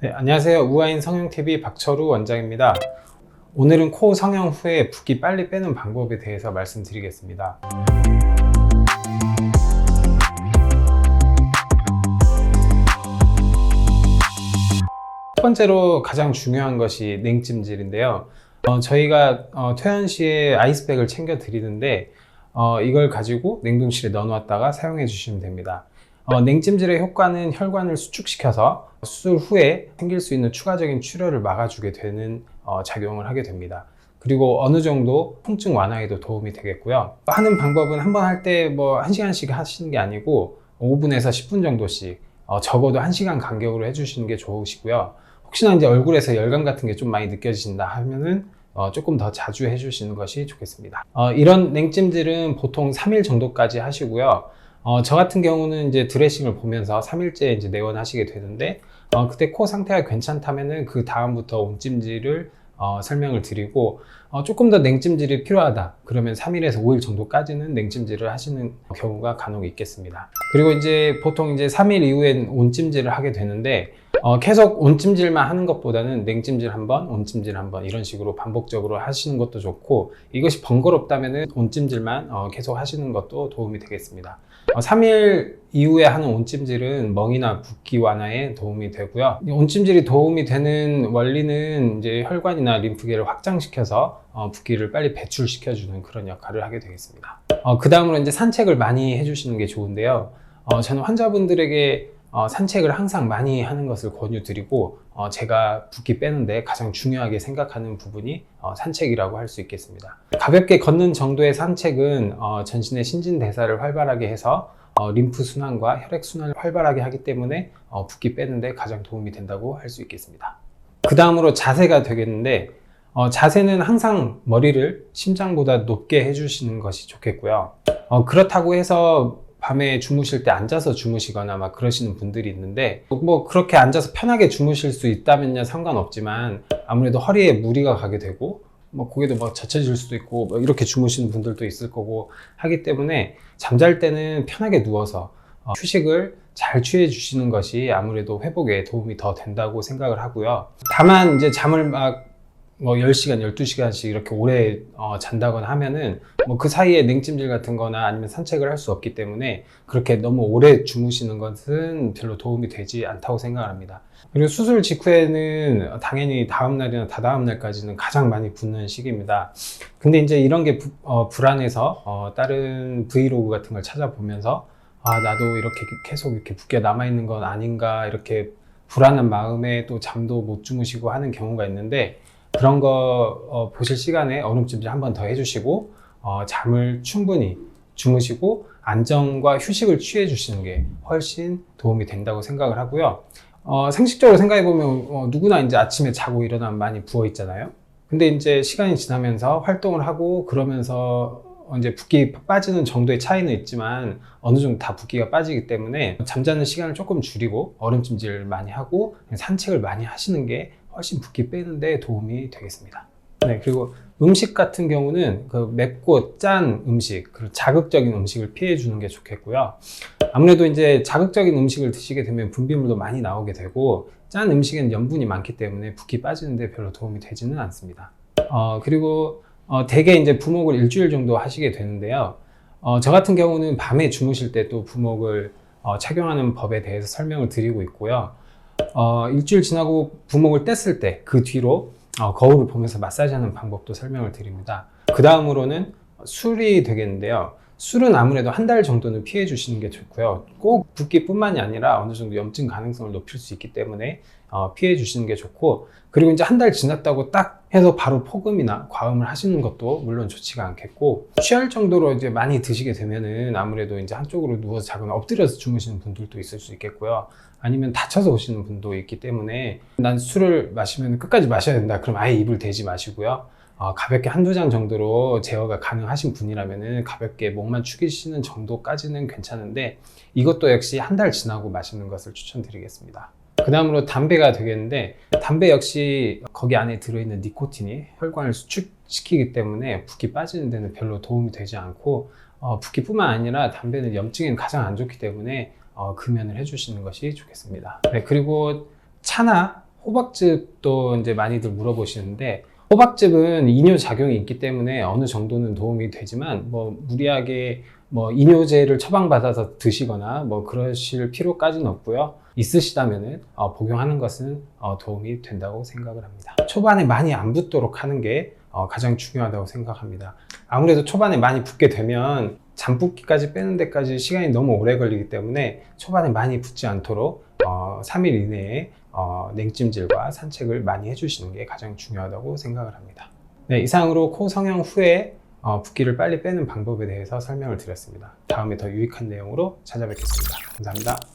네, 안녕하세요. 우아인 성형TV 박철우 원장입니다. 오늘은 코 성형 후에 붓기 빨리 빼는 방법에 대해서 말씀드리겠습니다. 첫 번째로 가장 중요한 것이 냉찜질인데요. 저희가 퇴원 시에 아이스백을 챙겨 드리는데 이걸 가지고 냉동실에 넣어 놨다가 사용해 주시면 됩니다. 냉찜질의 효과는 혈관을 수축시켜서 수술 후에 생길 수 있는 추가적인 출혈을 막아주게 되는 작용을 하게 됩니다. 그리고 어느 정도 통증 완화에도 도움이 되겠고요. 하는 방법은 한 번 할 때 뭐 1시간씩 하시는 게 아니고 5분에서 10분 정도씩 적어도 1시간 간격으로 해주시는 게 좋으시고요. 혹시나 이제 얼굴에서 열감 같은 게 좀 많이 느껴지신다 하면은 조금 더 자주 해주시는 것이 좋겠습니다. 이런 냉찜질은 보통 3일 정도까지 하시고요. 저 같은 경우는 이제 드레싱을 보면서 3일째 이제 내원하시게 되는데, 그때 코 상태가 괜찮다면은 그 다음부터 온찜질을 설명을 드리고, 조금 더 냉찜질이 필요하다 그러면 3일에서 5일 정도까지는 냉찜질을 하시는 경우가 간혹 있겠습니다. 그리고 이제 보통 이제 3일 이후엔 온찜질을 하게 되는데, 계속 온찜질만 하는 것보다는 냉찜질 한번, 온찜질 한번 이런 식으로 반복적으로 하시는 것도 좋고, 이것이 번거롭다면은 온찜질만 계속 하시는 것도 도움이 되겠습니다. 3일 이후에 하는 온찜질은 멍이나 붓기 완화에 도움이 되고요. 온찜질이 도움이 되는 원리는 이제 혈관이나 림프계를 확장시켜서 붓기를 빨리 배출시켜주는 그런 역할을 하게 되겠습니다. 그 다음으로 이제 산책을 많이 해주시는 게 좋은데요. 저는 환자분들에게 산책을 항상 많이 하는 것을 권유드리고, 제가 붓기 빼는데 가장 중요하게 생각하는 부분이 산책이라고 할 수 있겠습니다. 가볍게 걷는 정도의 산책은 전신의 신진대사를 활발하게 해서 림프 순환과 혈액 순환을 활발하게 하기 때문에 붓기 빼는데 가장 도움이 된다고 할 수 있겠습니다. 그 다음으로 자세가 되겠는데, 자세는 항상 머리를 심장보다 높게 해주시는 것이 좋겠고요. 그렇다고 해서 밤에 주무실 때 앉아서 주무시거나 막 그러시는 분들이 있는데, 뭐 그렇게 앉아서 편하게 주무실 수 있다면야 상관없지만 아무래도 허리에 무리가 가게 되고 뭐 고개도 막 젖혀질 수도 있고 뭐 이렇게 주무시는 분들도 있을 거고 하기 때문에 잠잘 때는 편하게 누워서 휴식을 잘 취해 주시는 것이 아무래도 회복에 도움이 더 된다고 생각을 하고요. 다만 이제 잠을 막 뭐 10시간, 12시간씩 이렇게 오래 잔다거나 하면은 뭐 그 사이에 냉찜질 같은 거나 아니면 산책을 할 수 없기 때문에 그렇게 너무 오래 주무시는 것은 별로 도움이 되지 않다고 생각을 합니다. 그리고 수술 직후에는 당연히 다음날이나 다다음 날까지는 가장 많이 붓는 시기입니다. 근데 이제 이런 게 불안해서 다른 브이로그 같은 걸 찾아보면서 나도 이렇게 계속 이렇게 붓기가 남아있는 건 아닌가, 이렇게 불안한 마음에 또 잠도 못 주무시고 하는 경우가 있는데, 그런 거 보실 시간에 얼음찜질 한 번 더 해주시고 잠을 충분히 주무시고 안정과 휴식을 취해 주시는 게 훨씬 도움이 된다고 생각을 하고요. 상식적으로 생각해 보면 누구나 이제 아침에 자고 일어나면 많이 부어 있잖아요. 근데 이제 시간이 지나면서 활동을 하고 그러면서 이제 붓기 빠지는 정도의 차이는 있지만 어느 정도 다 붓기가 빠지기 때문에 잠자는 시간을 조금 줄이고 얼음찜질을 많이 하고 산책을 많이 하시는 게 훨씬 붓기 빼는데 도움이 되겠습니다. 네, 그리고 음식 같은 경우는 그 맵고 짠 음식, 그리고 자극적인 음식을 피해 주는 게 좋겠고요. 아무래도 이제 자극적인 음식을 드시게 되면 분비물도 많이 나오게 되고, 짠 음식에는 염분이 많기 때문에 붓기 빠지는데 별로 도움이 되지는 않습니다. 그리고 대개 이제 부목을 일주일 정도 하시게 되는데요. 저 같은 경우는 밤에 주무실 때 또 부목을 착용하는 법에 대해서 설명을 드리고 있고요. 일주일 지나고 부목을 뗐을 때 그 뒤로 거울을 보면서 마사지하는 방법도 설명을 드립니다. 그 다음으로는 술이 되겠는데요. 술은 아무래도 한 달 정도는 피해 주시는 게 좋고요. 꼭 붓기뿐만이 아니라 어느 정도 염증 가능성을 높일 수 있기 때문에 피해 주시는 게 좋고, 그리고 이제 한 달 지났다고 딱 해서 바로 폭음이나 과음을 하시는 것도 물론 좋지가 않겠고, 취할 정도로 이제 많이 드시게 되면은 아무래도 이제 한쪽으로 누워서 자거나 엎드려서 주무시는 분들도 있을 수 있겠고요. 아니면 다쳐서 오시는 분도 있기 때문에 난 술을 마시면 끝까지 마셔야 된다 그럼 아예 입을 대지 마시고요. 가볍게 한두 잔 정도로 제어가 가능하신 분이라면 가볍게 목만 축이시는 정도까지는 괜찮은데, 이것도 역시 한 달 지나고 마시는 것을 추천드리겠습니다. 그 다음으로 담배가 되겠는데, 담배 역시 거기 안에 들어있는 니코틴이 혈관을 수축시키기 때문에 붓기 빠지는 데는 별로 도움이 되지 않고, 붓기뿐만 아니라 담배는 염증에는 가장 안 좋기 때문에 금연을 해주시는 것이 좋겠습니다. 네, 그리고 차나 호박즙도 이제 많이들 물어보시는데, 호박즙은 이뇨 작용이 있기 때문에 어느 정도는 도움이 되지만 뭐 무리하게 뭐 이뇨제를 처방받아서 드시거나 뭐 그러실 필요까지는 없고요. 있으시다면은 복용하는 것은 도움이 된다고 생각을 합니다. 초반에 많이 안 붓도록 하는 게 가장 중요하다고 생각합니다. 아무래도 초반에 많이 붓게 되면 잠붓기까지 빼는 데까지 시간이 너무 오래 걸리기 때문에 초반에 많이 붓지 않도록 3일 이내에 냉찜질과 산책을 많이 해주시는 게 가장 중요하다고 생각을 합니다. 네, 이상으로 코 성형 후에 붓기를 빨리 빼는 방법에 대해서 설명을 드렸습니다. 다음에 더 유익한 내용으로 찾아뵙겠습니다. 감사합니다.